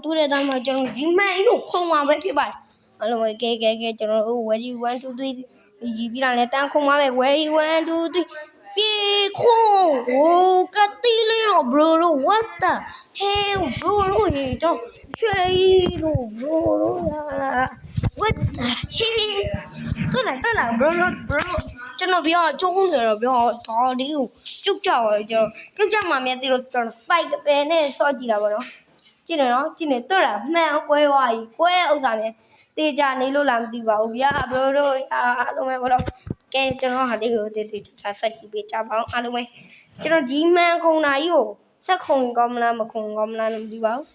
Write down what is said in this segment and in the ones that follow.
တော့တွေ့တဲ့သားမှာကျွန်တော်ဒီမှန်လို့ခုံမှာပဲဖြစ်ပါတယ်အားလုံးပဲကဲကျွန်တော်တို့ ready 1 2 3ဒီပြီးတာနဲ့တန်းခုံမှာပဲ ready 1 2 3ပြေခုံဟိုကတိလေးတော့ bro what the hell bro ရေကျွန်တော်ချွေလို့ bro လာ what the hell တက်လာ bro ကျွန်တော်ပြောကျုံးနေတော့ပြောဒါလေးကိုပြုတ်ကြပါကျွန်တော်ပြုတ်ကြမှာမြတ်သေးလို့ကျွန်တော် spike ပဲနဲ့ဆော့ကြည့်တာပေါ့နော်ကြည့်နေနော်ကြည့်နေတက်လာမှန်ကွဲသွားပြီကွဲဥစ္စာမြဲတေးကြနေလို့လားမသိပါဘူးဗျာ bro တို့အားလုံးပဲဘောတော့ကဲကျွန်တော်ဟာလေးကိုတေးဆက်ကြည့်ပေးကြပါအောင်အားလုံးပဲကျွန်တော်ဒီမှန်ခုံတာကြီးကိုဆက်ခုံကောင်းမလားမခုံကောင်းမလားမသိပါဘူး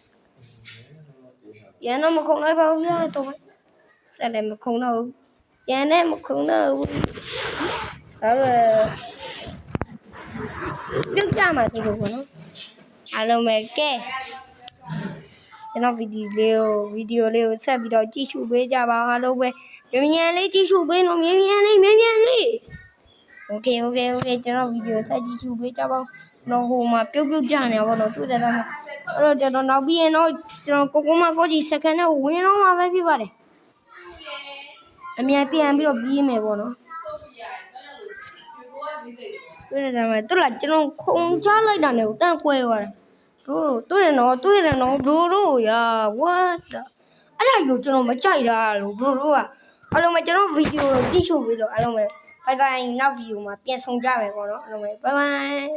ရန်တော့မခုံလိုက်ပါဘူးဗျာတော့ဆက်လည်းမခုံတော့ဘူးရန်နဲ့မခုံတော့ဘူးဒါပဲပြုတ်ကြမှာသိလို့ပေါ့နော်အားလုံးပဲကဲကျွန်တော်ဗီဒီယိုလေးကိုဆက်ပြီးတော့ကြည့်ရှုပေးကြပါအားလုံးပဲမြန်လေးကြည့်ရှုပေးနော်မြန်လေးโอเคကျွန်တော်ဗီဒီယိုဆက်ကြည့်ရှုပေးကြပါတော့ဟိုမှာပြုတ်ကြနေပါတော့တွေ့တဲ့သားအဲ့တော့ကျွန်တော်နောက်ပြီးရင်တော့ကျွန်တော်ကိုကြီးစက္ကန့်နဲ့ဝင်တော့မှာပဲဖြစ်ပါတယ်အမြန်ပြန်ပြီးတော့ပြီးမယ်ပေါ့နော်တွေ့တဲ့သားမှာတို့လားကျွန်တော်ခုံချလိုက်တာနဲ့တန့်ကွဲသွားတယ်တို့တွေ့တယ်နော်ဘလို့ရာ what အဲ့ဒါကိုကျွန်တော်မကြိုက်တာလို့ဘလို့ကအလုံးမကျွန်တော်ဗီဒီယိုကြည့်ရှုပြီးတော့အလုံးပဲဘိုင်နောက်ဗီဒီယိုမှာပြန်ဆောင်ကြမယ်ပေါ့နော်အလုံးပဲဘိုင်